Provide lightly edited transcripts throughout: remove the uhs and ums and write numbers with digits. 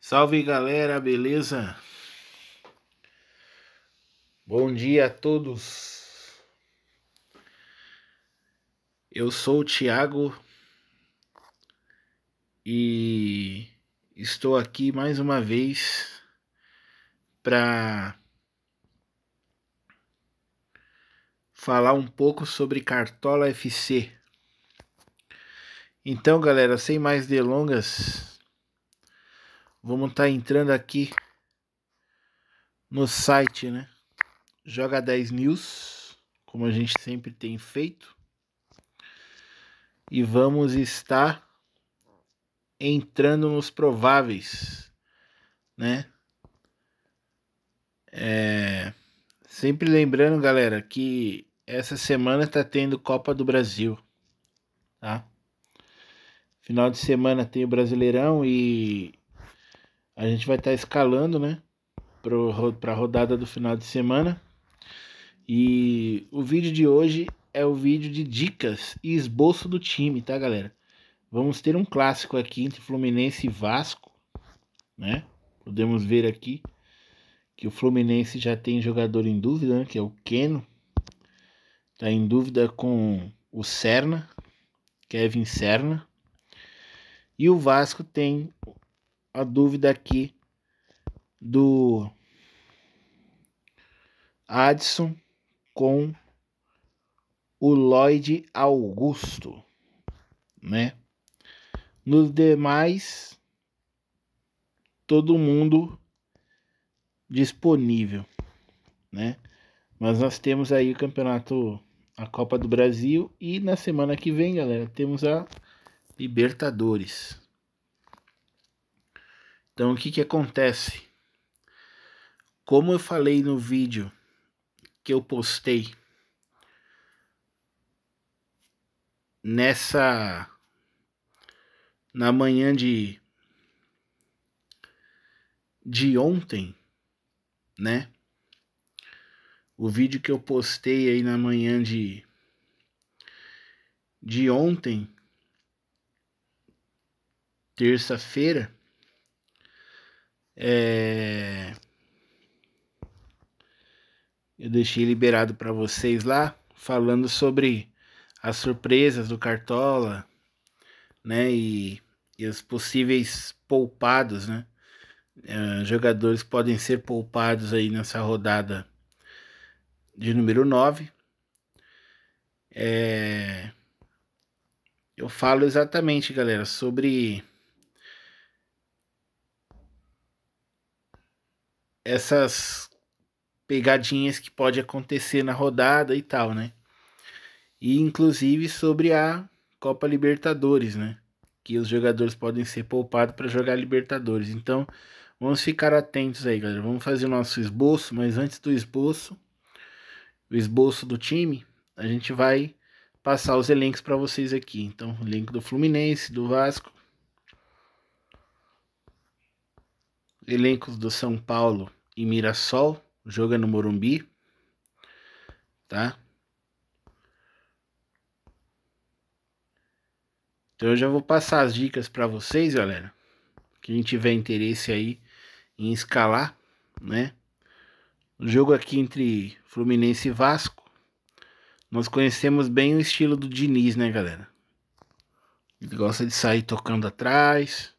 Salve galera, beleza? Bom dia a todos. Eu sou o Thiago e estou aqui mais uma vez para falar um pouco sobre Cartola FC. Então, galera, sem mais delongas, vamos estar entrando aqui no site, né? Joga 10 News, como a gente sempre tem feito. E vamos estar entrando nos prováveis, né? Sempre lembrando, galera, que essa semana tá tendo Copa do Brasil, tá? Final de semana tem o Brasileirão e a gente vai estar escalando, né? Pra rodada do final de semana. E o vídeo de hoje é o vídeo de dicas e esboço do time, tá, galera? Vamos ter um clássico aqui entre Fluminense e Vasco, né? Podemos ver aqui que o Fluminense já tem jogador em dúvida, né? Que é o Keno. Tá em dúvida com o Serna, Kevin Serna. E o Vasco tem a dúvida aqui do Adson com o Lloyd Augusto, né? Nos demais, todo mundo disponível, né? Mas nós temos aí o campeonato, a Copa do Brasil e na semana que vem, galera, temos a Libertadores. Então, o que que acontece? Como eu falei no vídeo que eu postei na manhã de ontem, né? O vídeo que eu postei aí na manhã de ontem, terça-feira, eu deixei liberado para vocês lá, falando sobre as surpresas do Cartola, né? E os possíveis poupados, né? Jogadores podem ser poupados aí nessa rodada de número 9. Eu falo exatamente, galera, sobre essas pegadinhas que pode acontecer na rodada e tal, né? E inclusive sobre a Copa Libertadores, né? Que os jogadores podem ser poupados para jogar Libertadores. Então, vamos ficar atentos aí, galera. Vamos fazer o nosso esboço, mas antes do esboço, o esboço do time, a gente vai passar os elencos para vocês aqui. Então, o elenco do Fluminense, do Vasco, elencos do São Paulo e Mirassol, joga no Morumbi, tá? Então eu já vou passar as dicas para vocês, galera. Quem tiver interesse aí em escalar, né? O jogo aqui entre Fluminense e Vasco, nós conhecemos bem o estilo do Diniz, né, galera? Ele gosta de sair tocando atrás.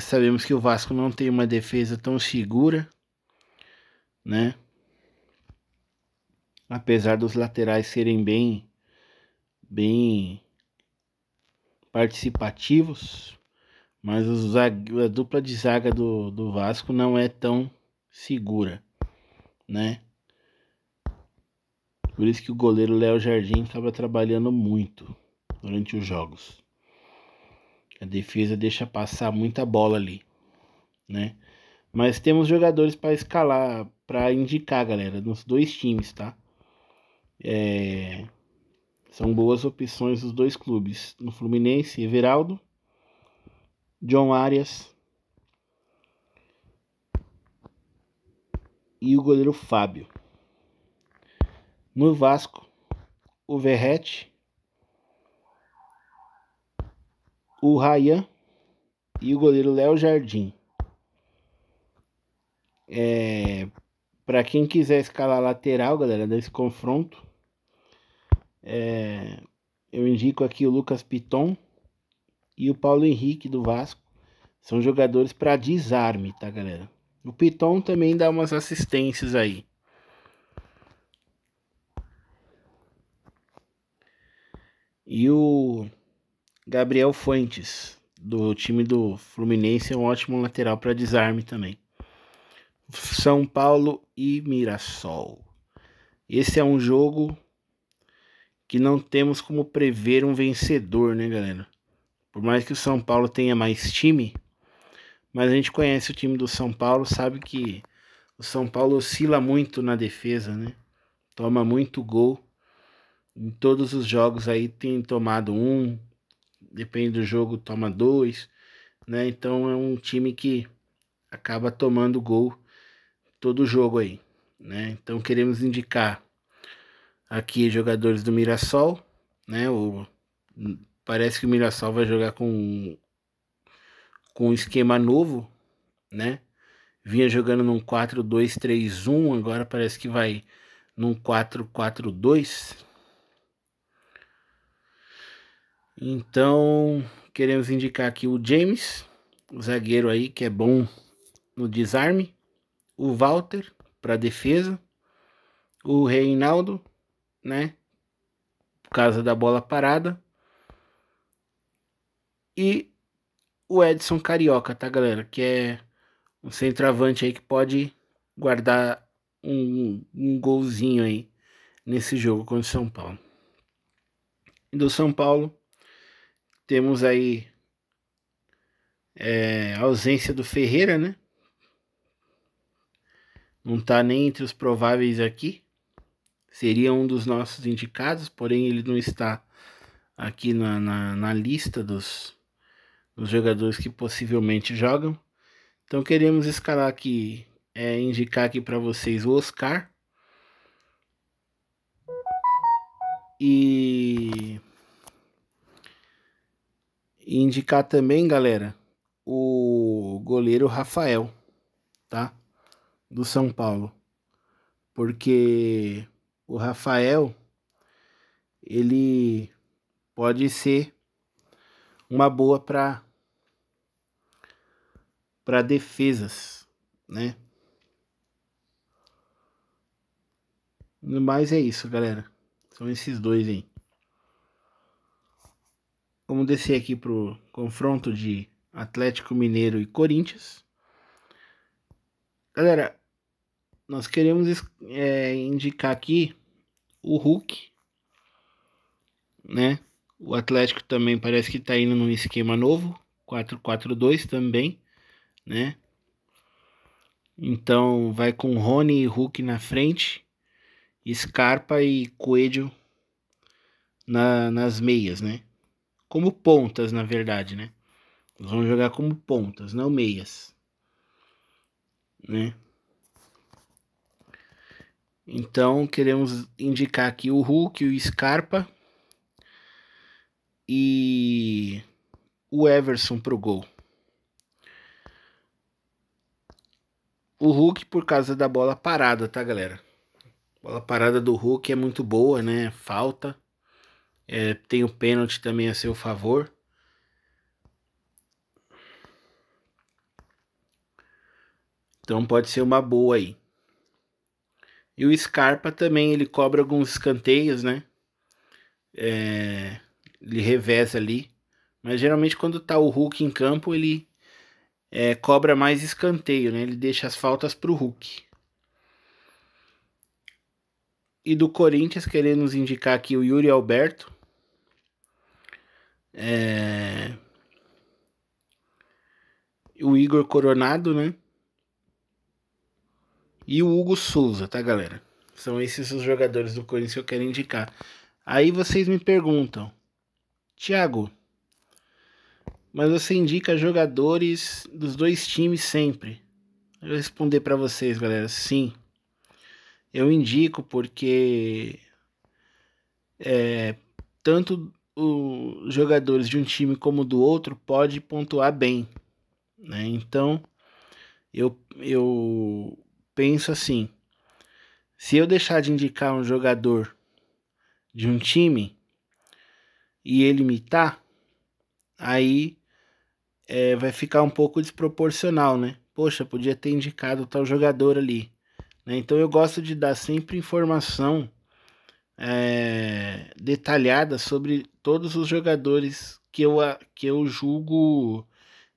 Sabemos que o Vasco não tem uma defesa tão segura, né? Apesar dos laterais serem bem participativos, mas a dupla de zaga do Vasco não é tão segura, né? Por isso que o goleiro Léo Jardim estava trabalhando muito durante os jogos. A defesa deixa passar muita bola ali, né? Mas temos jogadores para escalar, para indicar, galera, nos dois times, tá? São boas opções dos dois clubes. No Fluminense, Everaldo, John Arias e o goleiro Fábio. No Vasco, o Verratti, o Ryan e o goleiro Léo Jardim. Para quem quiser escalar lateral, galera, desse confronto, eu indico aqui o Lucas Piton e o Paulo Henrique do Vasco. São jogadores para desarme, tá, galera? O Piton também dá umas assistências aí. E o Gabriel Fuentes, do time do Fluminense, é um ótimo lateral para desarme também. São Paulo e Mirassol. Esse é um jogo que não temos como prever um vencedor, né, galera? Por mais que o São Paulo tenha mais time, mas a gente conhece o time do São Paulo, sabe que o São Paulo oscila muito na defesa, né? Toma muito gol. Em todos os jogos aí tem tomado um, depende do jogo, toma dois, né? Então é um time que acaba tomando gol todo jogo aí, né? Então queremos indicar aqui jogadores do Mirassol, né? Parece que o Mirassol vai jogar com um esquema novo, né? Vinha jogando num 4-2-3-1, agora parece que vai num 4-4-2. Então, queremos indicar aqui o James, o zagueiro aí que é bom no desarme, o Walter para defesa, o Reinaldo, né, por causa da bola parada, e o Edson Carioca, tá, galera, que é um centroavante aí que pode guardar um golzinho aí nesse jogo contra o São Paulo. Do São Paulo, temos aí a ausência do Ferreira, né? Não tá nem entre os prováveis aqui. Seria um dos nossos indicados, porém ele não está aqui na lista dos jogadores que possivelmente jogam. Então queremos escalar aqui, indicar aqui para vocês o Oscar. E indicar também, galera, o goleiro Rafael, tá? Do São Paulo. Porque o Rafael, ele pode ser uma boa para defesas, né? No mais é isso, galera. São esses dois aí. Vamos descer aqui pro confronto de Atlético Mineiro e Corinthians. Galera, nós queremos indicar aqui o Hulk, né? O Atlético também parece que tá indo num esquema novo, 4-4-2 também, né? Então vai com Rony e Hulk na frente, Scarpa e Coelho nas meias, né? Como pontas, na verdade, né? Eles vão jogar como pontas, não meias, né? Então queremos indicar aqui o Hulk, o Scarpa e o Everson pro gol. O Hulk por causa da bola parada, tá, galera? A bola parada do Hulk é muito boa, né? Falta. Tem o pênalti também a seu favor. Então pode ser uma boa aí. E o Scarpa também, ele cobra alguns escanteios, né? Ele reveza ali. Mas geralmente quando tá o Hulk em campo, ele cobra mais escanteio, né? Ele deixa as faltas pro Hulk. E do Corinthians, querendo nos indicar aqui o Yuri Alberto. O Igor Coronado, né? E o Hugo Souza, tá, galera? São esses os jogadores do Corinthians que eu quero indicar. Aí vocês me perguntam, Thiago, mas você indica jogadores dos dois times sempre? Eu vou responder para vocês, galera, sim. Eu indico porque tanto os jogadores de um time como do outro pode pontuar bem, né? Então, eu penso assim, se eu deixar de indicar um jogador de um time e ele imitar, aí vai ficar um pouco desproporcional, né? Poxa, podia ter indicado tal jogador ali, né? Então eu gosto de dar sempre informação detalhada sobre todos os jogadores que eu julgo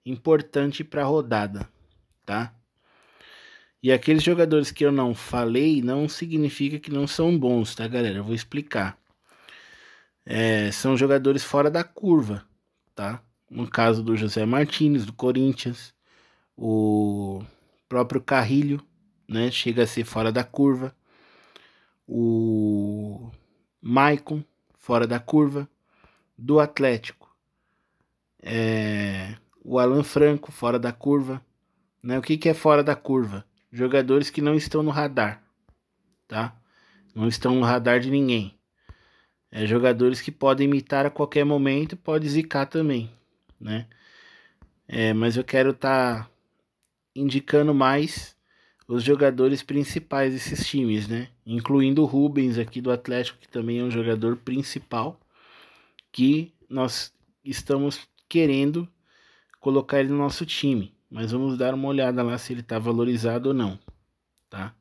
importante para a rodada, tá? E aqueles jogadores que eu não falei não significa que não são bons, tá, galera? Eu vou explicar. São jogadores fora da curva, tá? No caso do José Martínez, do Corinthians, o próprio Carrilho, né? Chega a ser fora da curva. O Maicon, fora da curva. Do Atlético, o Alan Franco, fora da curva. Né? O que é fora da curva? Jogadores que não estão no radar, tá? Não estão no radar de ninguém. Jogadores que podem imitar a qualquer momento, pode zicar também, né? Mas eu quero estar indicando mais os jogadores principais desses times, né? Incluindo o Rubens aqui do Atlético, que também é um jogador principal, que nós estamos querendo colocar ele no nosso time. Mas vamos dar uma olhada lá se ele está valorizado ou não, tá?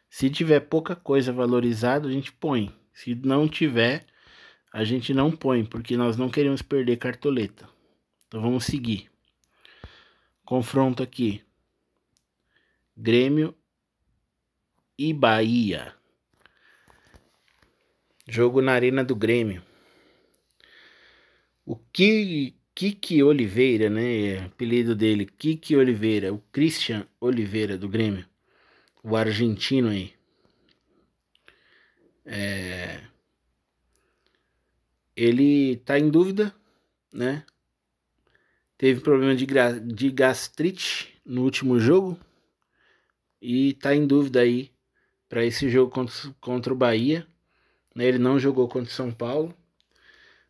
Se tiver pouca coisa valorizada, a gente põe. Se não tiver, a gente não põe, porque nós não queremos perder cartoleta. Então vamos seguir. Confronto aqui. Grêmio e Bahia. Jogo na Arena do Grêmio. O Kiki Oliveira, né? Apelido dele, Kiki Oliveira. O Christian Oliveira do Grêmio. O argentino aí. Ele tá em dúvida, né? Teve problema de gastrite no último jogo. E tá em dúvida aí para esse jogo contra o Bahia. Ele não jogou contra o São Paulo.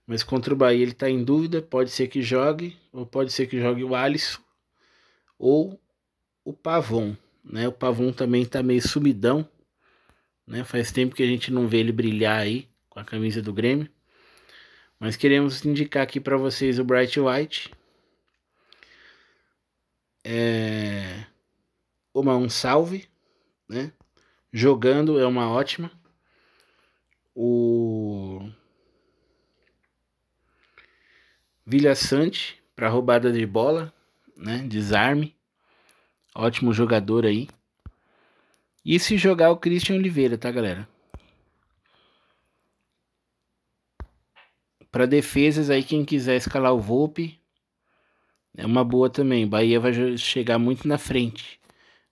Mas contra o Bahia ele tá em dúvida. Pode ser que jogue. Ou pode ser que jogue o Alisson. Ou o Pavon. Né? O Pavon também tá meio sumidão. Né? Faz tempo que a gente não vê ele brilhar aí com a camisa do Grêmio. Mas queremos indicar aqui para vocês o Bright White. Um salve, né? Jogando é uma ótima. O Vilha Sante para roubada de bola, né? Desarme. Ótimo jogador aí. E se jogar o Christian Oliveira, tá, galera? Para defesas aí, quem quiser escalar o Volpe, é uma boa também. Bahia vai chegar muito na frente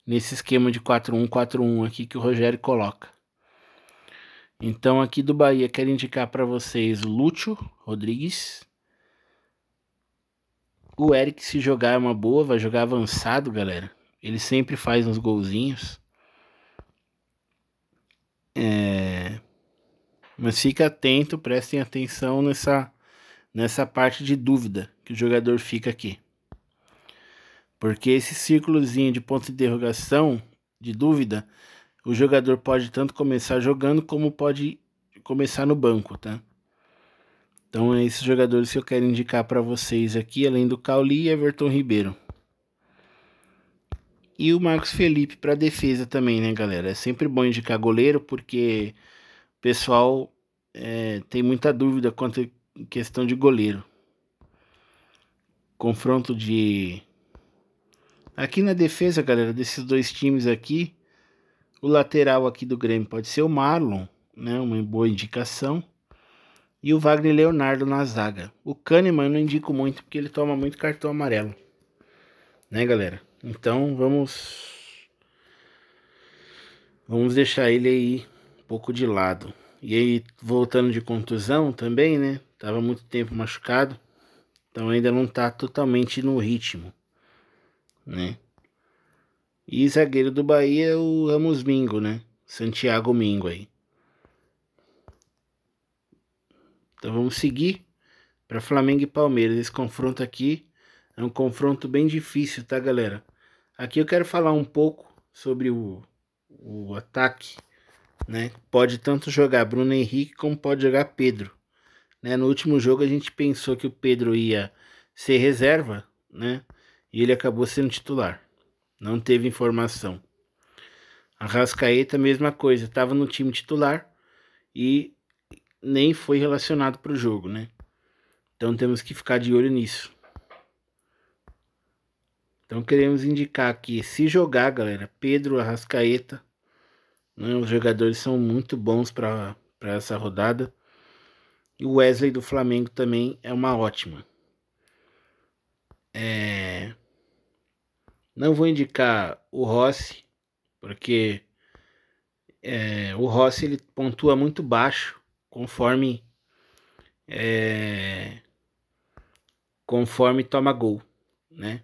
nesse esquema de 4-1-4-1 aqui que o Rogério coloca. Então aqui do Bahia quero indicar para vocês o Lúcio Rodrigues. O Eric, se jogar é uma boa, vai jogar avançado, galera. Ele sempre faz uns golzinhos. Mas fica atento, prestem atenção nessa parte de dúvida que o jogador fica aqui. Porque esse círculozinho de ponto de interrogação, de dúvida, o jogador pode tanto começar jogando como pode começar no banco, tá? Então é esses jogadores que eu quero indicar para vocês aqui, além do Cauli e Everton Ribeiro. E o Marcos Felipe para defesa também, né, galera? É sempre bom indicar goleiro, porque o pessoal tem muita dúvida quanto a questão de goleiro. Confronto de... Aqui na defesa, galera, desses dois times aqui, o lateral aqui do Grêmio pode ser o Marlon, né? Uma boa indicação. E o Wagner Leonardo na zaga. O Kahneman eu não indico muito, porque ele toma muito cartão amarelo. Né, galera? Então vamos deixar ele aí um pouco de lado. E aí, voltando de contusão também, né? Tava muito tempo machucado. Então ainda não tá totalmente no ritmo, né? E zagueiro do Bahia é o Ramos Mingo, né? Santiago Mingo aí. Então vamos seguir para Flamengo e Palmeiras. Esse confronto aqui, É um confronto bem difícil, tá, galera? Aqui eu quero falar um pouco sobre o ataque, né? Pode tanto jogar Bruno Henrique como pode jogar Pedro, né? No último jogo a gente pensou que o Pedro ia ser reserva, né? E ele acabou sendo titular. Não teve informação. Arrascaeta, mesma coisa, estava no time titular e nem foi relacionado para o jogo, né? Então temos que ficar de olho nisso. Então queremos indicar aqui, se jogar, galera, Pedro, Arrascaeta, né, os jogadores são muito bons para essa rodada. E o Wesley do Flamengo também é uma ótima. Não vou indicar o Rossi, porque o Rossi ele pontua muito baixo conforme conforme toma gol, né?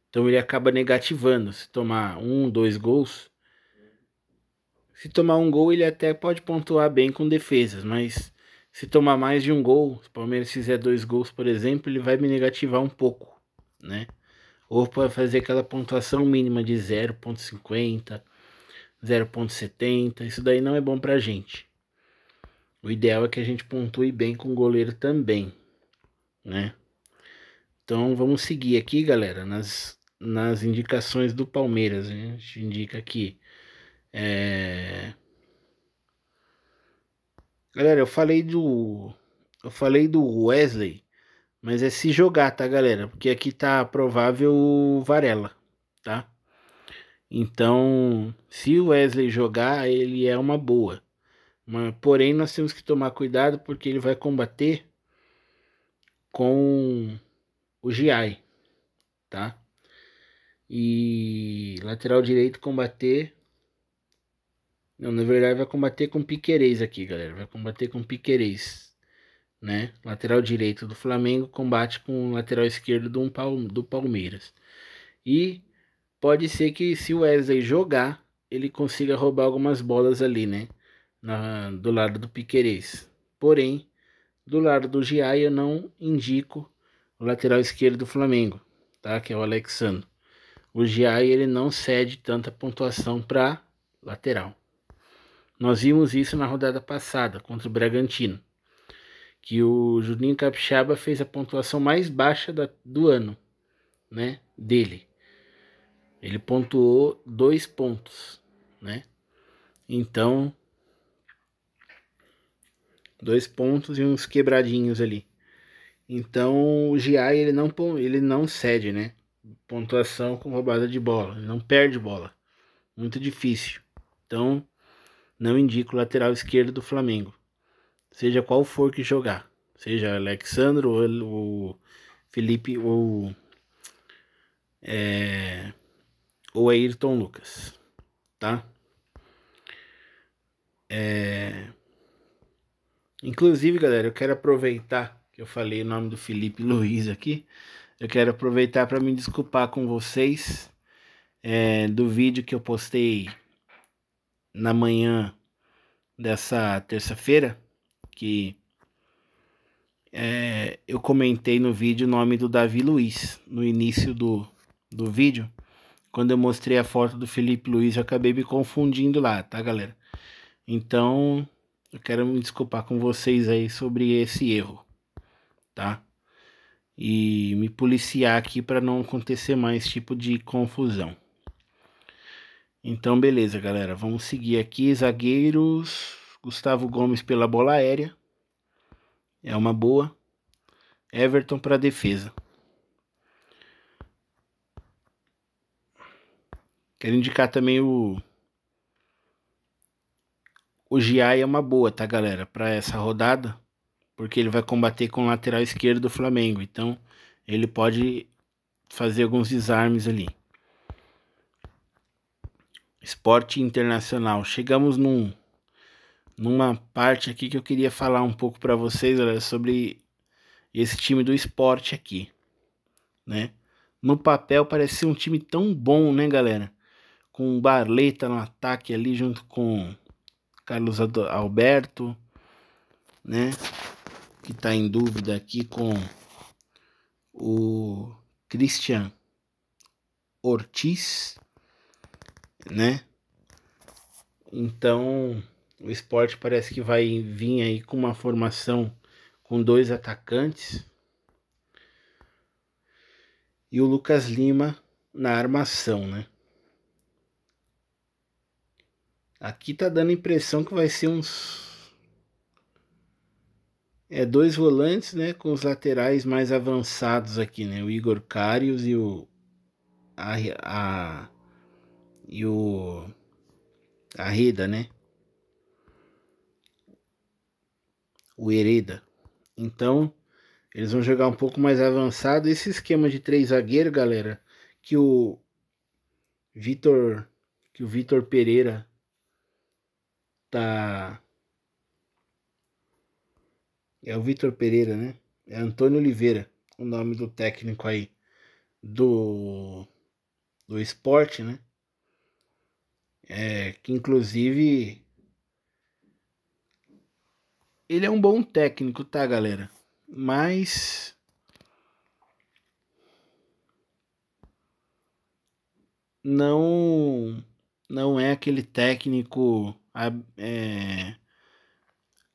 Então ele acaba negativando. Se tomar 2 gols, se tomar um gol ele até pode pontuar bem com defesas, mas se tomar mais de um gol, se o Palmeiras fizer 2 gols, por exemplo, ele vai me negativar um pouco, né? Ou pode fazer aquela pontuação mínima de 0,50, 0,70. Isso daí não é bom pra gente. O ideal é que a gente pontue bem com o goleiro também, né? Então vamos seguir aqui, galera, nas indicações do Palmeiras. A gente indica aqui. Galera, eu falei do Wesley, mas é se jogar, tá, galera? Porque aqui tá provável o Varela, tá? Então, se o Wesley jogar, ele é uma boa. Porém, nós temos que tomar cuidado porque ele vai combater com o Giai, tá? E lateral direito combater. Não, na verdade vai combater com Piquerez aqui, galera. Vai combater com Piquerez, né? Lateral direito do Flamengo combate com o lateral esquerdo do Palmeiras. E pode ser que se o Wesley jogar, ele consiga roubar algumas bolas ali, né? Do lado do Piquerez. Porém, do lado do Giai eu não indico o lateral esquerdo do Flamengo, tá? Que é o Alexandre. O Giai ele não cede tanta pontuação para lateral. Nós vimos isso na rodada passada contra o Bragantino, que o Juninho Capixaba fez a pontuação mais baixa do ano, né? Dele. Ele pontuou 2 pontos, né? Então, 2 pontos e uns quebradinhos ali. Então, o Giai ele não cede, né? Pontuação com roubada de bola, ele não perde bola. Muito difícil. Então, não indico o lateral esquerdo do Flamengo. Seja qual for que jogar. Seja Alexandre ou Felipe ou Ayrton Lucas. Tá? Inclusive, galera, eu quero aproveitar que eu falei o nome do Felipe Luiz aqui. Eu quero aproveitar para me desculpar com vocês do vídeo que eu postei na manhã dessa terça-feira, que eu comentei no vídeo o nome do Davi Luiz no início do vídeo. Quando eu mostrei a foto do Felipe Luiz, eu acabei me confundindo lá, tá, galera? Então, eu quero me desculpar com vocês aí sobre esse erro, tá? E me policiar aqui para não acontecer mais tipo de confusão. Então, beleza, galera. Vamos seguir aqui. Zagueiros. Gustavo Gomes pela bola aérea. É uma boa. Everton para defesa. Quero indicar também o Giai é uma boa, tá, galera? Para essa rodada. Porque ele vai combater com o lateral esquerdo do Flamengo. Então, ele pode fazer alguns desarmes ali. Esporte Internacional. Chegamos numa parte aqui que eu queria falar um pouco para vocês, galera, sobre esse time do esporte aqui, né? No papel parece ser um time tão bom, né, galera? Com o Barleta no ataque ali junto com Carlos Alberto, né? Que tá em dúvida aqui com o Christian Ortiz, né? Então, o Sport parece que vai vir aí com uma formação com 2 atacantes e o Lucas Lima na armação, né? Aqui tá dando a impressão que vai ser uns 2 volantes, né, com os laterais mais avançados aqui, né? O Igor Karius e o Arreda, né? O Hereda. Então, eles vão jogar um pouco mais avançado. Esse esquema de 3 zagueiros, galera, que o Vitor Pereira tá... É o Vitor Pereira, né? É Antônio Oliveira, o nome do técnico aí do Sport, né? Que inclusive ele é um bom técnico, tá, galera? Mas não é aquele técnico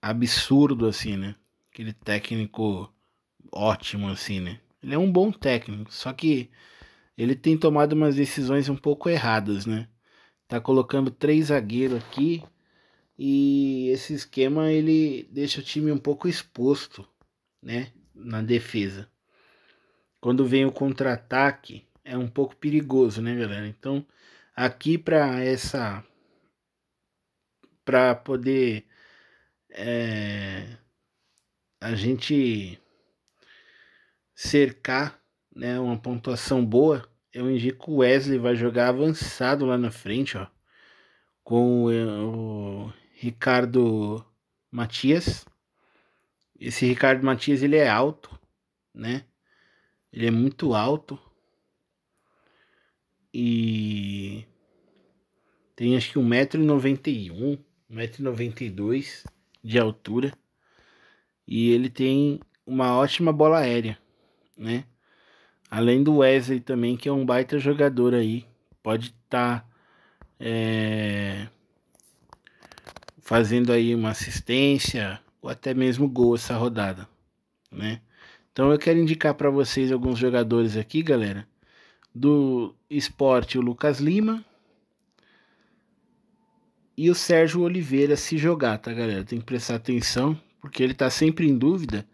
absurdo assim, né? Aquele técnico ótimo assim, né? Ele é um bom técnico, só que ele tem tomado umas decisões um pouco erradas, né? Tá colocando 3 zagueiros aqui e esse esquema ele deixa o time um pouco exposto, né? Na defesa. Quando vem o contra-ataque é um pouco perigoso, né, galera? Então, aqui para poder a gente cercar, né, uma pontuação boa, eu indico o Wesley vai jogar avançado lá na frente, ó, com o Ricardo Matias. Esse Ricardo Matias ele é alto, né? Ele é muito alto e tem acho que 1,91 m, 1,92 m de altura. E ele tem uma ótima bola aérea, né? Além do Wesley também, que é um baita jogador aí. Pode estar fazendo aí uma assistência ou até mesmo gol essa rodada, né? Então eu quero indicar para vocês alguns jogadores aqui, galera. Do Sport, o Lucas Lima e o Sérgio Oliveira se jogar, tá, galera? Tem que prestar atenção, porque ele tá sempre em dúvida.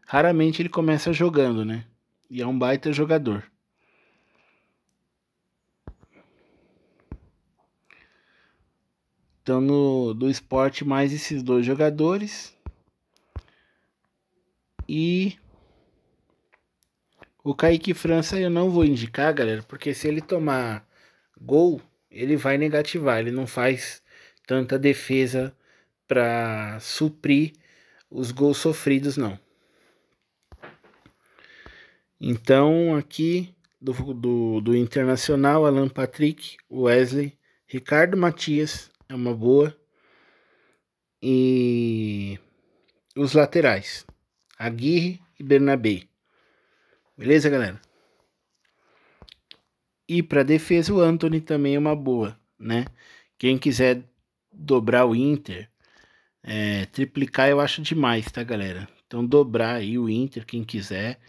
Raramente ele começa jogando, né? E é um baita jogador. Então, do Sport, mais esses 2 jogadores. E o Kaique França eu não vou indicar, galera, porque se ele tomar gol, ele vai negativar. Ele não faz tanta defesa para suprir os gols sofridos, não. Então, aqui do Internacional, Alan Patrick, Wesley, Ricardo Matias é uma boa. E os laterais, Aguirre e Bernabé. Beleza, galera? E para defesa, o Antony também é uma boa, né? Quem quiser dobrar o Inter, triplicar eu acho demais, tá, galera? Então dobrar aí o Inter, quem quiser,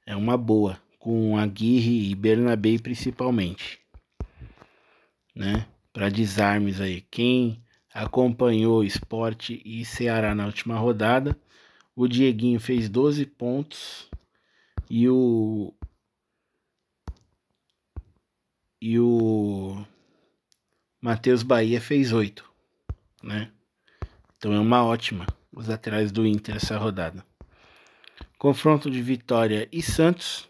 é uma boa. Com Aguirre e Bernabé principalmente, né? Para desarmes aí. Quem acompanhou Sport e Ceará na última rodada, o Dieguinho fez 12 pontos e o Matheus Bahia fez 8, né? Então é uma ótima os laterais do Inter essa rodada. Confronto de Vitória e Santos.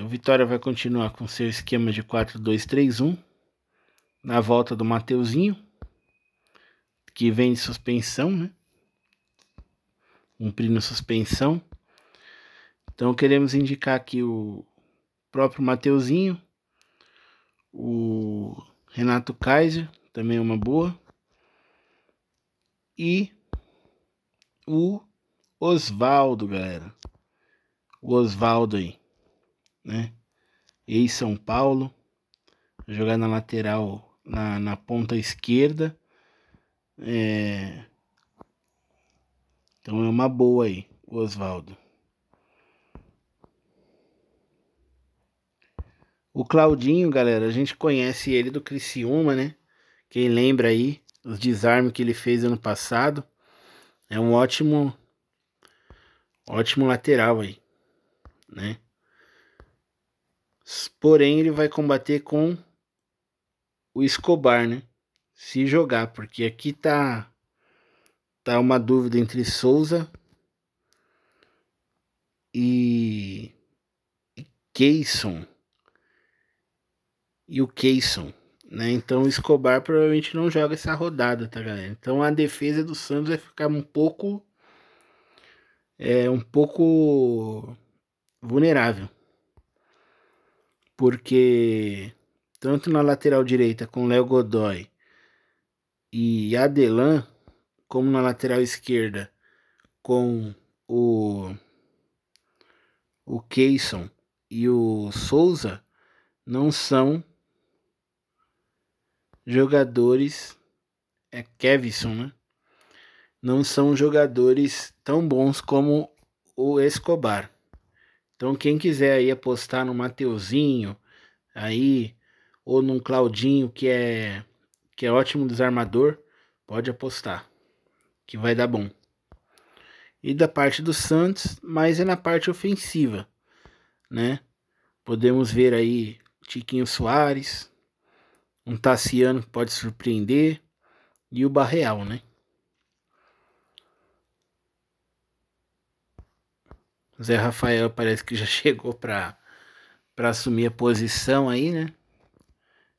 O Vitória vai continuar com seu esquema de 4-2-3-1 na volta do Mateuzinho, que vem de suspensão, né? Cumprindo suspensão. Então queremos indicar aqui o próprio Mateuzinho, o Renato Kaiser, também é uma boa, e o Osvaldo, galera. O Osvaldo aí. né? Ex-São Paulo. Vai jogar na lateral, na ponta esquerda. Então é uma boa aí, o Oswaldo. O Claudinho, galera, a gente conhece ele do Criciúma, né? Quem lembra aí, os desarmes que ele fez ano passado. É um ótimo lateral aí, né? Porém, ele vai combater com o Escobar, né? Se jogar, porque aqui tá uma dúvida entre Souza e Keyson. E o Keyson, né? Então o Escobar provavelmente não joga essa rodada, tá, galera? Então a defesa do Santos vai ficar um pouco vulnerável, porque tanto na lateral direita com Léo Godoy e Adelan, como na lateral esquerda com o Keyson e o Souza, não são jogadores, Kevson, né? Não são jogadores tão bons como o Escobar. Então quem quiser aí apostar no Mateuzinho aí, ou num Claudinho que é ótimo desarmador, pode apostar, que vai dar bom. E da parte do Santos, mas é na parte ofensiva, né? Podemos ver aí Tiquinho Soares, um Tassiano que pode surpreender e o Barreal, né? Zé Rafael parece que já chegou para assumir a posição aí, né?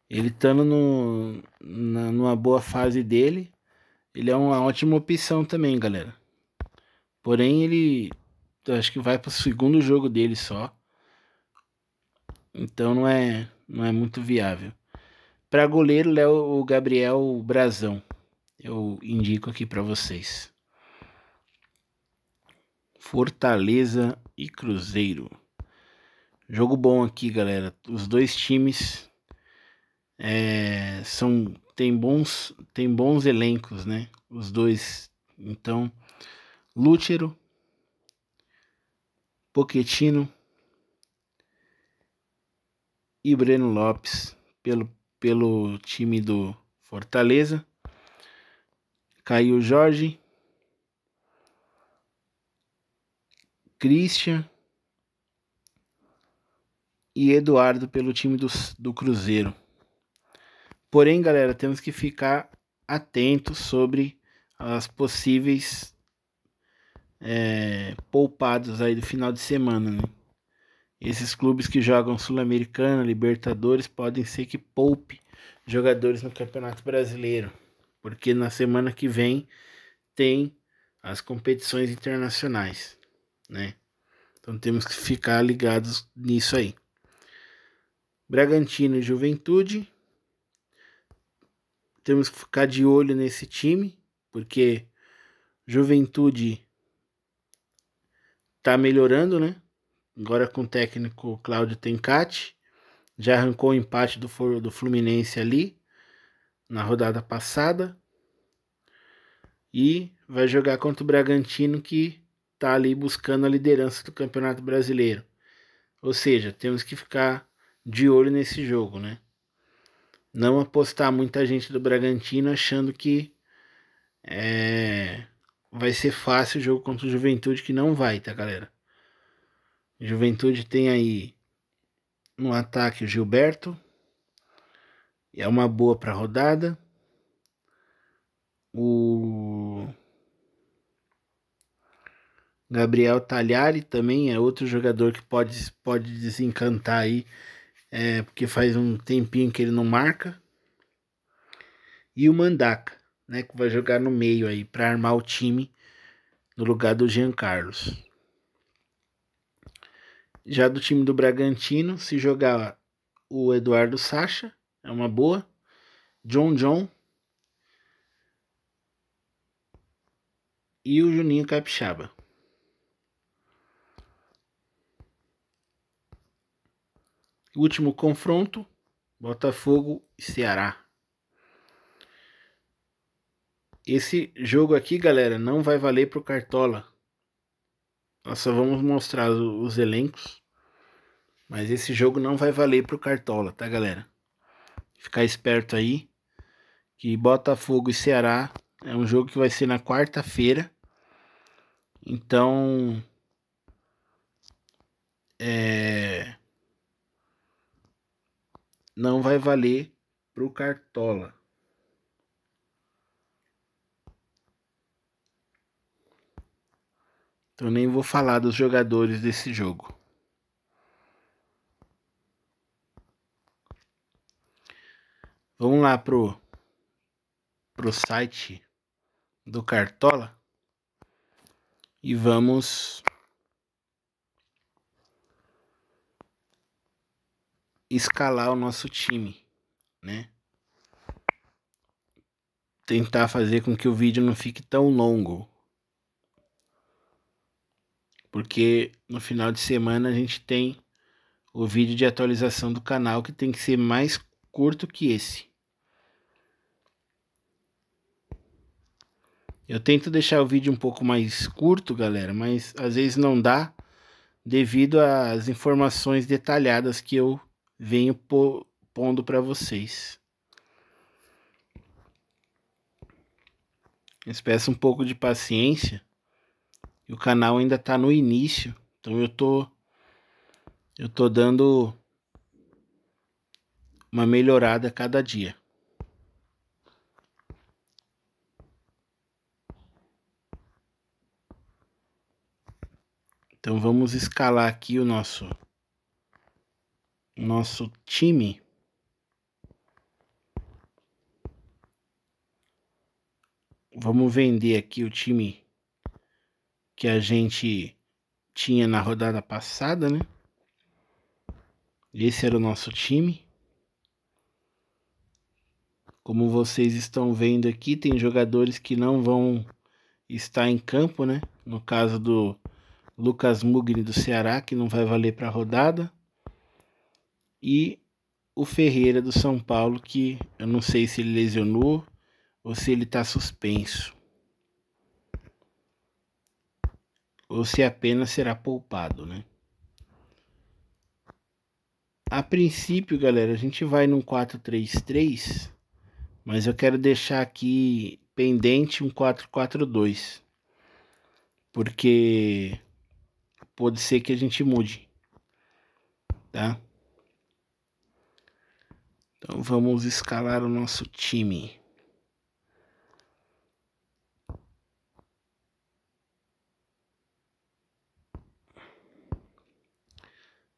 Ele estando numa boa fase dele, ele é uma ótima opção também, galera. Porém, ele acho que vai para o segundo jogo dele só. Então não é muito viável. Para goleiro, o Gabriel Brazão. Eu indico aqui para vocês. Fortaleza e Cruzeiro. Jogo bom aqui, galera. Os dois times tem bons elencos, né? Os dois. Então, Lúcero, Pochettino e Breno Lopes pelo time do Fortaleza. Caio Jorge, Christian e Eduardo pelo time do Cruzeiro. Porém, galera, temos que ficar atentos sobre as possíveis poupados aí do final de semana, né? Esses clubes que jogam Sul-Americana, Libertadores, podem ser que poupe jogadores no Campeonato Brasileiro, porque na semana que vem tem as competições internacionais, né? Então temos que ficar ligados nisso aí. Bragantino e Juventude. Temos que ficar de olho nesse time, porque Juventude tá melhorando, né? Agora com o técnico Cláudio Tencati. Já arrancou o empate do Fluminense ali na rodada passada. E vai jogar contra o Bragantino, que tá ali buscando a liderança do Campeonato Brasileiro. Ou seja, temos que ficar de olho nesse jogo, né? Não apostar muita gente do Bragantino achando que vai ser fácil o jogo contra o Juventude, que não vai, tá, galera? Juventude tem aí no ataque o Gilberto, é uma boa para rodada. O Gabriel Talhari também é outro jogador que pode desencantar aí, porque faz um tempinho que ele não marca. E o Mandaca, né, que vai jogar no meio aí para armar o time no lugar do Jean Carlos. Já do time do Bragantino, se jogar o Eduardo Sacha, é uma boa. John e o Juninho Capixaba. Último confronto, Botafogo e Ceará. Esse jogo aqui, galera, não vai valer pro Cartola. Nós só vamos mostrar os elencos. Mas esse jogo não vai valer pro Cartola, tá, galera? Ficar esperto aí. Que Botafogo e Ceará é um jogo que vai ser na quarta-feira. Então... não vai valer pro Cartola. Então nem vou falar dos jogadores desse jogo. Vamos lá pro site do Cartola e vamos escalar o nosso time, né? Tentar fazer com que o vídeo não fique tão longo. Porque no final de semana a gente tem o vídeo de atualização do canal que tem que ser mais curto que esse. Eu tento deixar o vídeo um pouco mais curto, galera, mas às vezes não dá devido às informações detalhadas que eu venho pondo para vocês. Eu peço um pouco de paciência. E o canal ainda tá no início, então eu tô dando uma melhorada a cada dia. Então vamos escalar aqui o nosso time. Vamos vender aqui o time que a gente tinha na rodada passada, né? Esse era o nosso time. Como vocês estão vendo aqui, tem jogadores que não vão estar em campo, né? No caso do Lucas Mugni do Ceará, que não vai valer para a rodada. E o Ferreira do São Paulo, que eu não sei se ele lesionou ou se ele está suspenso. Ou se apenas será poupado, né? A princípio, galera, a gente vai num 4-3-3, mas eu quero deixar aqui pendente um 4-4-2. Porque pode ser que a gente mude, tá? Então vamos escalar o nosso time.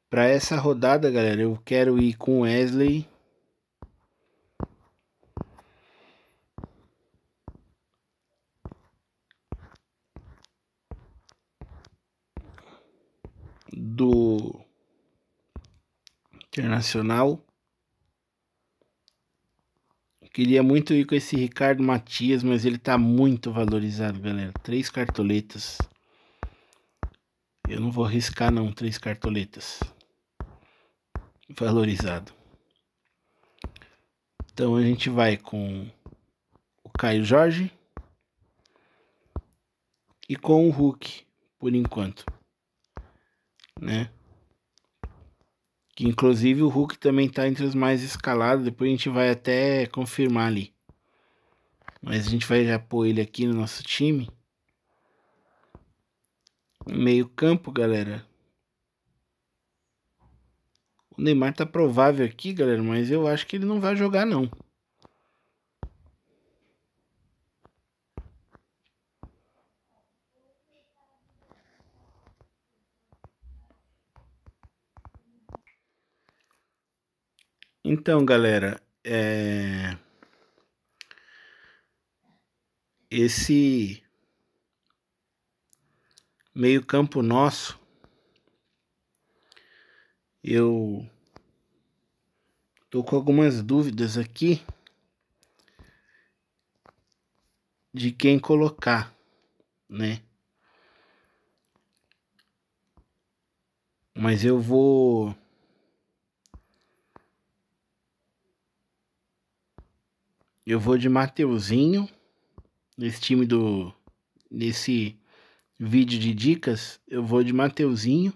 Para essa rodada, galera, eu quero ir com Wesley, do Internacional. Queria muito ir com esse Ricardo Matias, mas ele tá muito valorizado, galera. 3 cartoletas. Eu não vou arriscar não, 3 cartoletas. Valorizado. Então a gente vai com o Caio Jorge e com o Hulk, por enquanto, né? Que inclusive o Hulk também tá entre os mais escalados. Depois a gente vai até confirmar ali. Mas a gente vai já pôr ele aqui no nosso time. Meio campo, galera. O Neymar tá provável aqui, galera, mas eu acho que ele não vai jogar não. Então, galera, esse meio campo nosso, eu tô com algumas dúvidas aqui de quem colocar, né? Mas eu vou Eu vou de Mateuzinho. Nesse vídeo de dicas, eu vou de Mateuzinho.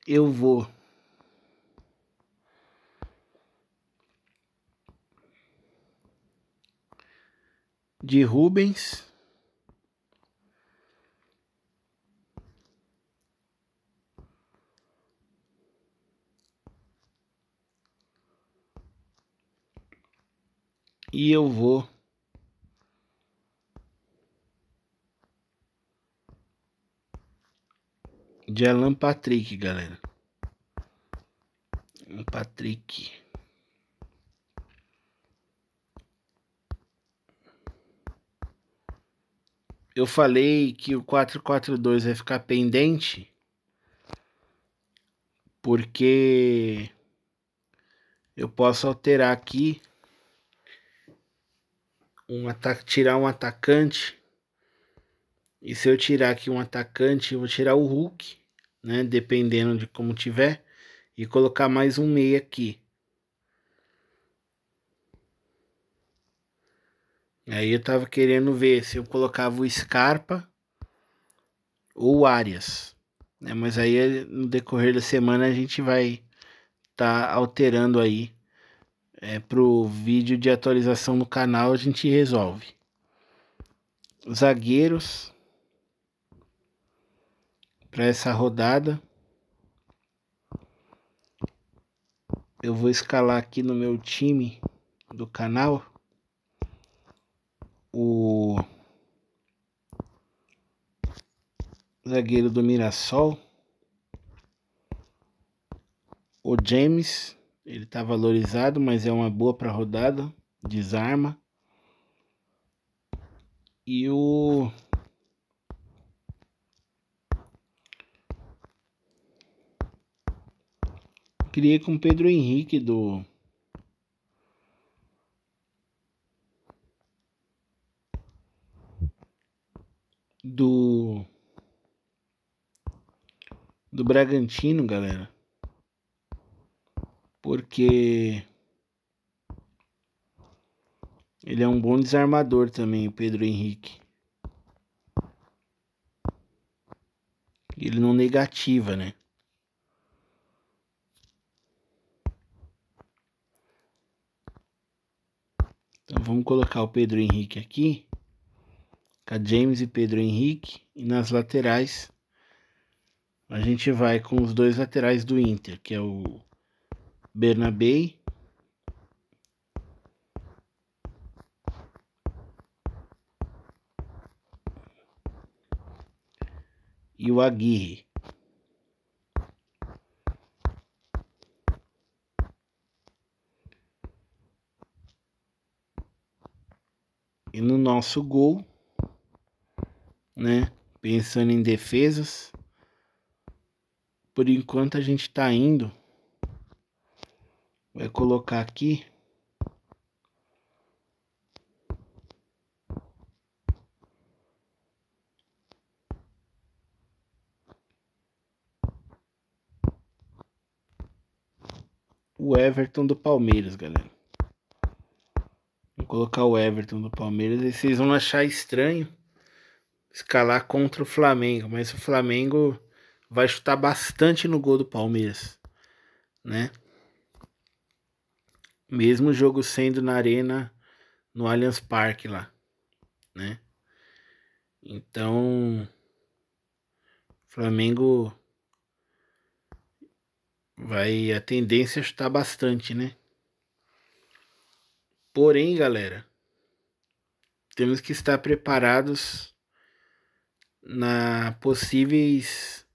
Eu vou de Rubens. E eu vou de Alan Patrick, galera. Patrick. Eu falei que o 4-4-2 vai ficar pendente porque eu posso alterar aqui tirar um atacante. E se eu tirar aqui um atacante, eu vou tirar o Hulk, né? Dependendo de como tiver. E colocar mais um meia aqui. Aí eu tava querendo ver se eu colocava o Scarpa ou o Arias, né? Mas aí no decorrer da semana a gente vai tá alterando aí. Pro vídeo de atualização no canal a gente resolve. Zagueiros para essa rodada. Eu vou escalar aqui no meu time do canal o zagueiro do Mirassol, o James. Ele tá valorizado, mas é uma boa para rodada. Desarma. E o criei com o Pedro Henrique do Bragantino, galera. Porque ele é um bom desarmador também, o Pedro Henrique. Ele não negativa, né? Então vamos colocar o Pedro Henrique aqui. Com a James e Pedro Henrique. E nas laterais a gente vai com os dois laterais do Inter, que é o Bernabei e o Aguirre. E no nosso gol, né? Pensando em defesas, por enquanto a gente tá indo. Vai colocar aqui o Everton do Palmeiras, galera. Vou colocar o Everton do Palmeiras e vocês vão achar estranho escalar contra o Flamengo, mas o Flamengo vai chutar bastante no gol do Palmeiras, né? Mesmo o jogo sendo na arena, no Allianz Parque lá, né? Então, Flamengo a tendência é chutar bastante, né? Porém, galera, temos que estar preparados na possíveis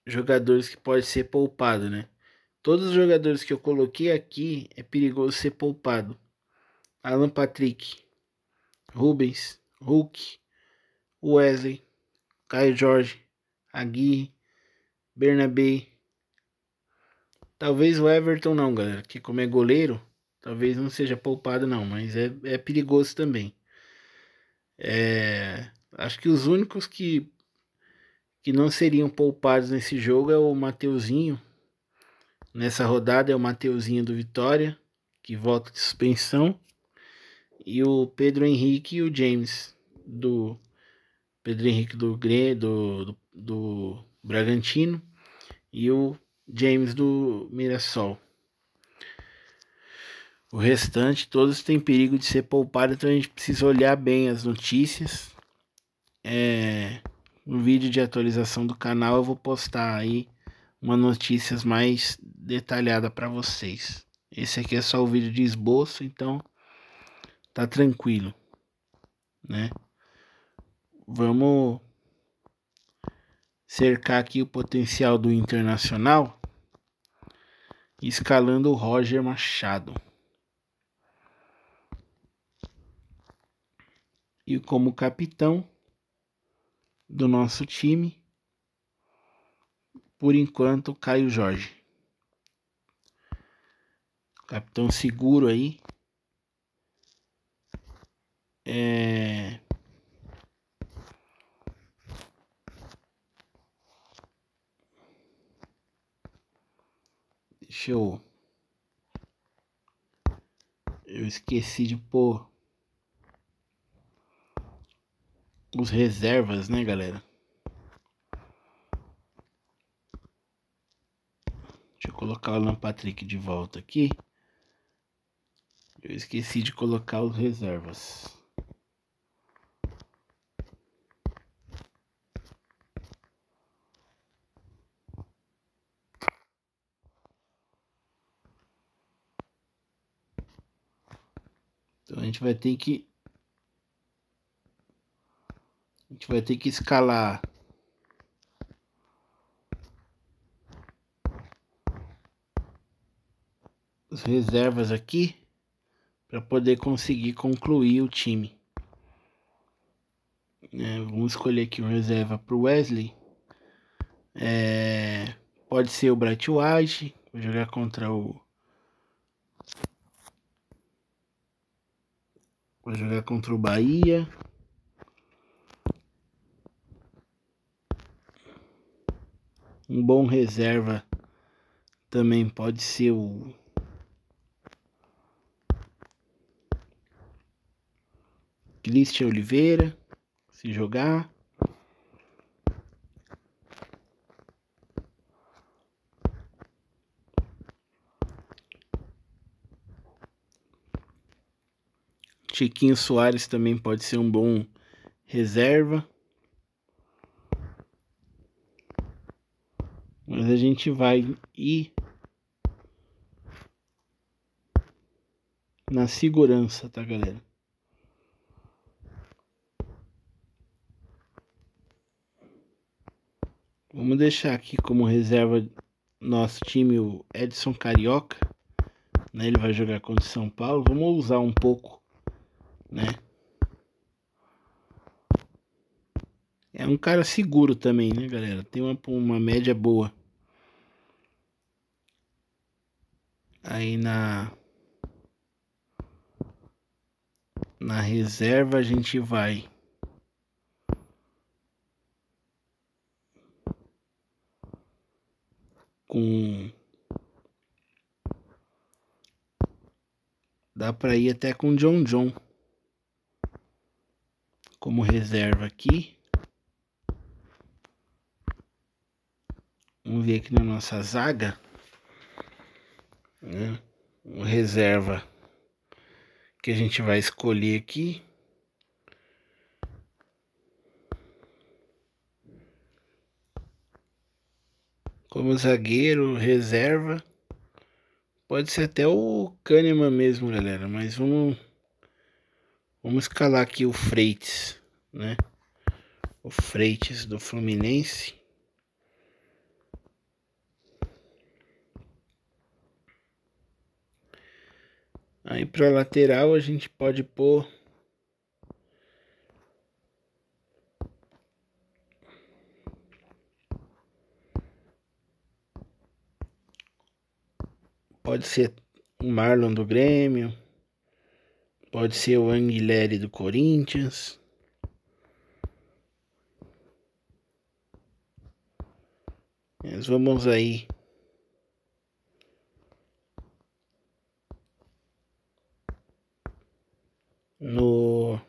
jogadores que pode ser poupado, né? Todos os jogadores que eu coloquei aqui é perigoso ser poupado. Alan Patrick, Rubens, Hulk, Wesley, Caio Jorge, Aguirre, Bernabei. Talvez o Everton não, galera, que como é goleiro, talvez não seja poupado não, mas é perigoso também. Acho que os únicos que não seriam poupados nesse jogo é o Mateuzinho. Nessa rodada é o Mateuzinho do Vitória, que volta de suspensão. e o Pedro Henrique e o James do Pedro Henrique do Bragantino e o James do Mirassol. O restante, todos têm perigo de ser poupado, então a gente precisa olhar bem as notícias. No vídeo de atualização do canal eu vou postar aí uma notícias mais detalhada para vocês. Esse aqui é só o vídeo de esboço, então tá tranquilo, né? Vamos cercar aqui o potencial do Internacional, escalando o Roger Machado. E como capitão do nosso time, por enquanto, Caio Jorge. Capitão seguro aí. Deixa eu esqueci de pôr os reservas, né, galera? Deixa eu colocar o Alan Patrick de volta aqui. Eu esqueci de colocar os reservas. Então a gente vai ter que escalar as reservas aqui para poder conseguir concluir o time. Vamos escolher aqui uma reserva para o Wesley. Pode ser o Bright White. Vou jogar contra o Bahia. Um bom reserva também pode ser o Christian Oliveira, se jogar. Chiquinho Soares também pode ser um bom reserva. Mas a gente vai ir na segurança, tá, galera? Vamos deixar aqui como reserva nosso time o Edson Carioca, né? Ele vai jogar contra o São Paulo. Vamos usar um pouco, né? É um cara seguro também, né, galera? Tem uma média boa. Aí na reserva a gente vai com... Dá pra ir até com John como reserva aqui. Vamos ver aqui na nossa zaga, né? Uma reserva que a gente vai escolher aqui. Como zagueiro, reserva. Pode ser até o Kahneman mesmo, galera. Mas vamos escalar aqui o Freitas, né? O Freitas do Fluminense. Aí para lateral a gente pode pôr pode ser o Marlon do Grêmio, pode ser o Anguilhere do Corinthians. Mas vamos aí no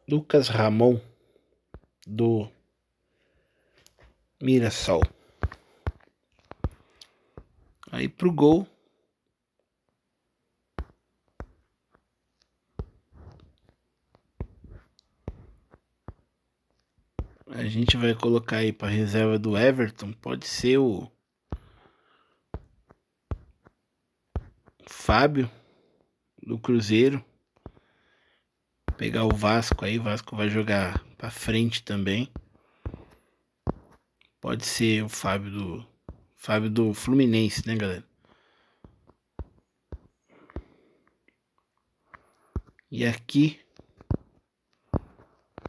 Lucas Ramon do Mirassol. Aí pro gol, a gente vai colocar aí para reserva do Everton, pode ser o Fábio do Cruzeiro. Pegar o Vasco aí, o Vasco vai jogar para frente também. Pode ser o Fábio do Fluminense, né, galera? E aqui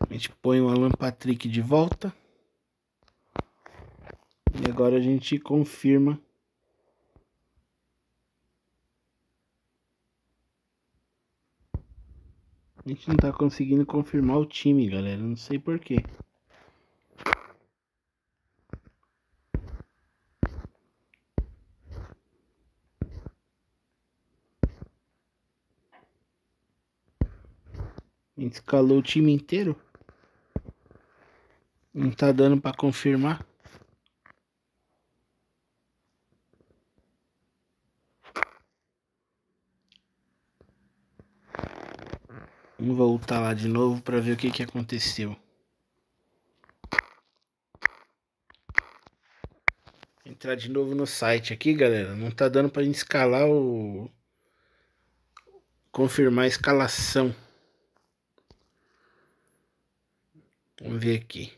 a gente põe o Alan Patrick de volta. E agora a gente confirma a gente não tá conseguindo confirmar o time, galera. Não sei porquê. A gente escalou o time inteiro. Não tá dando pra confirmar. Vamos voltar lá de novo pra ver o que aconteceu. Entrar de novo no site aqui, galera. Não tá dando pra gente escalar o... confirmar a escalação. Vamos ver aqui.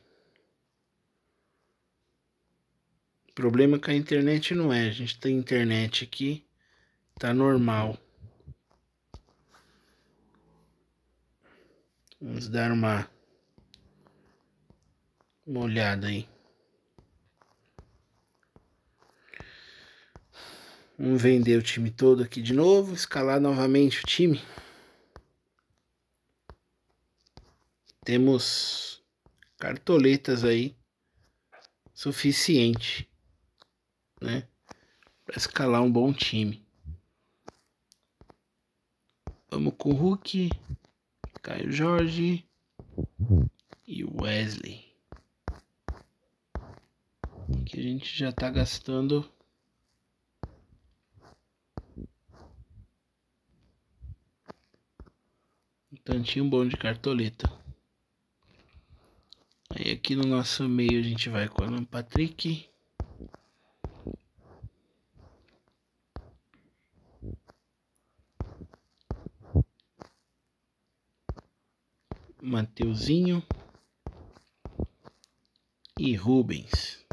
O problema com a internet não é. A gente tem internet aqui. Tá normal. Vamos dar uma olhada aí. Vamos vender o time todo aqui de novo. Escalar novamente o time. Temos cartoletas aí suficiente, né, para escalar um bom time. Vamos com o Hulk, Caio Jorge e o Wesley. Que a gente já tá gastando um tantinho bom de cartoleta. Aí aqui no nosso meio a gente vai com o Alan Patrick. Mateuzinho e Rubens.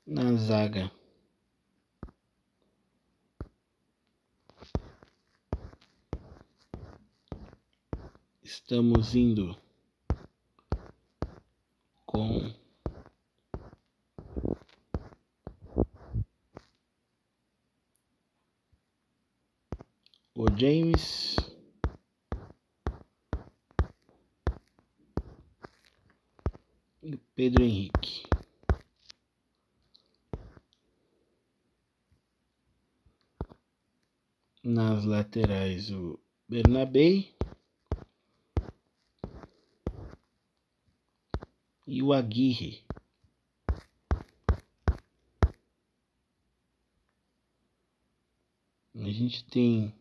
Na zaga, estamos indo com o James e o Pedro Henrique. Nas laterais, o Bernabé e o Aguirre. A gente tem...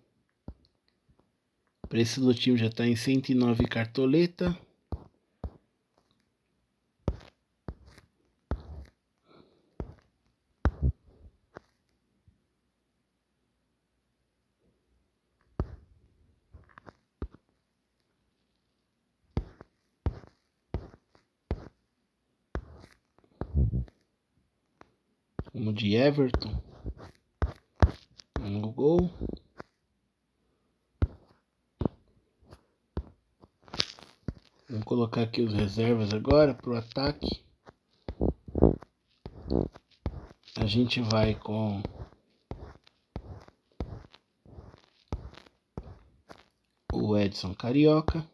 O preço do time já está em 109 cartoleta. Vamos de Everton. No gol. Vamos colocar aqui os reservas agora para o ataque. A gente vai com o Edson Carioca.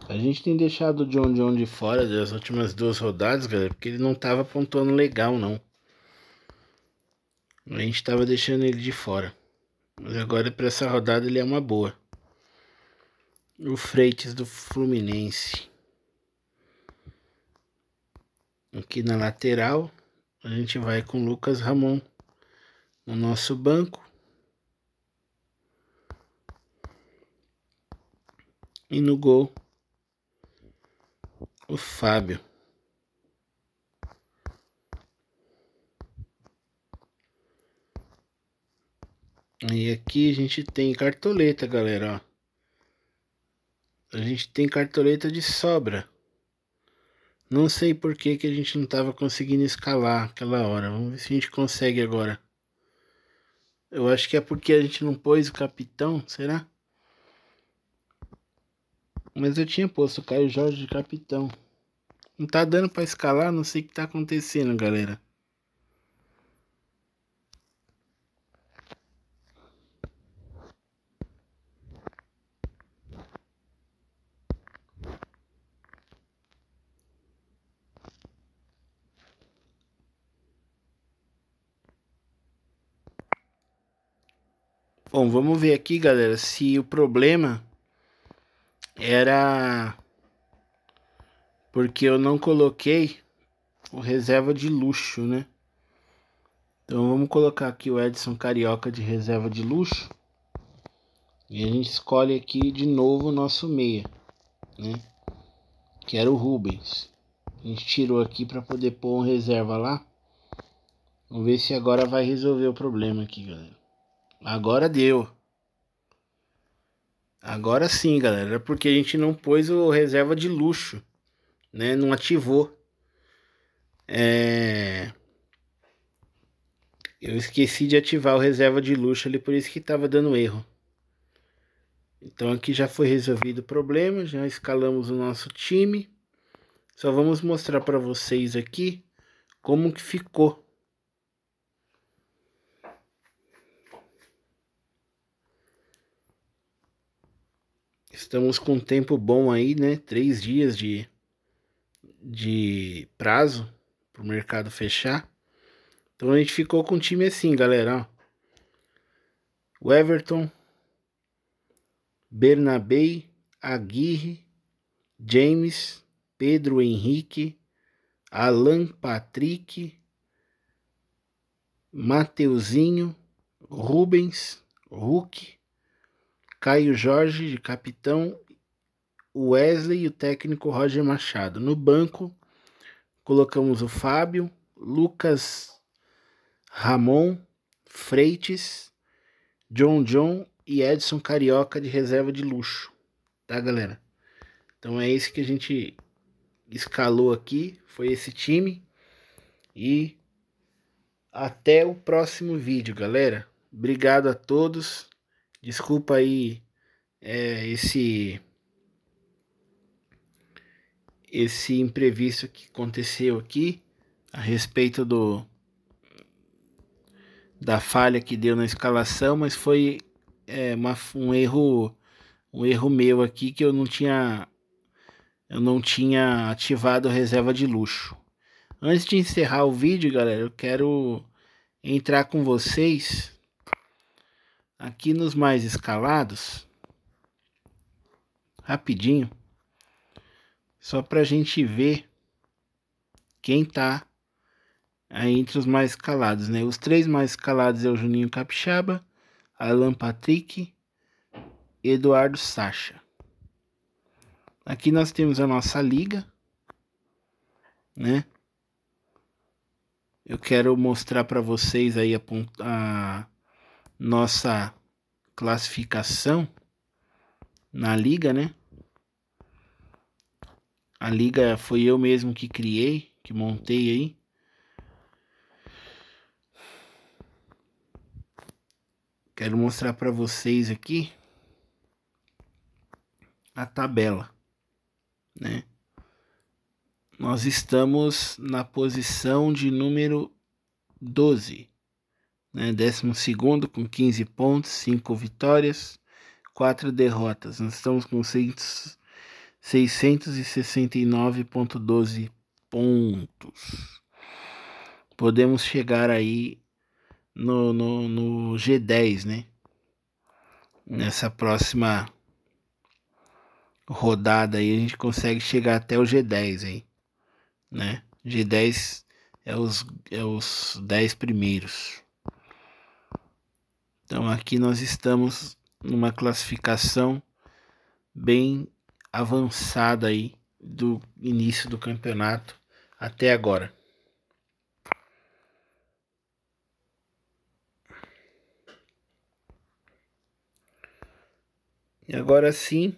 A gente tem deixado o John John de fora das últimas 2 rodadas, galera, porque ele não tava pontuando legal, não. A gente tava deixando ele de fora. Mas agora para essa rodada ele é uma boa. O Freitas do Fluminense. Aqui na lateral, a gente vai com Lucas Ramon no nosso banco. E no gol, o Fábio. E aqui a gente tem cartoleta, galera, ó. A gente tem cartoleta de sobra. Não sei por que a gente não tava conseguindo escalar aquela hora. Vamos ver se a gente consegue agora. Eu acho que é porque a gente não pôs o capitão, será? Mas eu tinha posto o Caio Jorge de capitão. Não tá dando pra escalar, não sei o que tá acontecendo, galera. Bom, vamos ver aqui, galera, se o problema era porque eu não coloquei o reserva de luxo, né? Então vamos colocar aqui o Edson Carioca de reserva de luxo. E a gente escolhe aqui de novo o nosso meia, né? Que era o Rubens. A gente tirou aqui para poder pôr um reserva lá. Vamos ver se agora vai resolver o problema aqui, galera. Agora deu. Agora sim, galera. É porque a gente não pôs o reserva de luxo, né? Não ativou. Eu esqueci de ativar o reserva de luxo ali, por isso que tava dando erro. Então aqui já foi resolvido o problema, já escalamos o nosso time. Só vamos mostrar para vocês aqui como que ficou. Estamos com um tempo bom aí, né? 3 dias de prazo para o mercado fechar. Então a gente ficou com o time assim, galera. O Everton, Bernabei, Aguirre, James, Pedro Henrique, Alan Patrick, Mateuzinho, Rubens, Hulk, Caio Jorge de capitão, Wesley e o técnico Roger Machado. No banco colocamos o Fábio, Lucas Ramon, Freitas, John John e Edson Carioca de reserva de luxo, tá, galera? Então é esse que a gente escalou aqui, foi esse time. E até o próximo vídeo, galera. Obrigado a todos. Desculpa aí esse imprevisto que aconteceu aqui a respeito da falha que deu na escalação, mas foi um erro meu aqui que eu não tinha ativado a reserva de luxo. Antes de encerrar o vídeo, galera, eu quero entrar com vocês aqui nos mais escalados, rapidinho, só pra gente ver quem tá aí entre os mais escalados, né? Os 3 mais escalados é o Juninho Capixaba, Alan Patrick, Eduardo Sacha. Aqui nós temos a nossa liga, né? Eu quero mostrar para vocês aí a nossa classificação na liga, né? A liga foi eu mesmo que criei, que montei aí. Quero mostrar para vocês aqui a tabela, né? Nós estamos na posição de número 12, né? 12º com 15 pontos, 5 vitórias, 4 derrotas. Nós estamos com 669,12 pontos. Podemos chegar aí no G10, né? Nessa próxima rodada aí a gente consegue chegar até o G10 aí, né? G10 é os 10 primeiros. Então aqui nós estamos numa classificação bem avançada aí do início do campeonato até agora. E agora sim,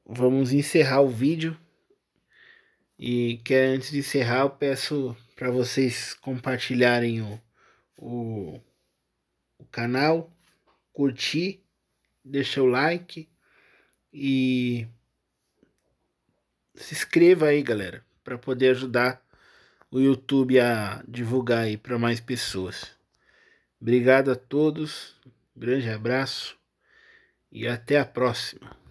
vamos encerrar o vídeo. E que antes de encerrar, eu peço para vocês compartilharem o canal, curtir, deixa o like e se inscreva aí, galera, para poder ajudar o YouTube a divulgar aí para mais pessoas. Obrigado a todos, grande abraço e até a próxima.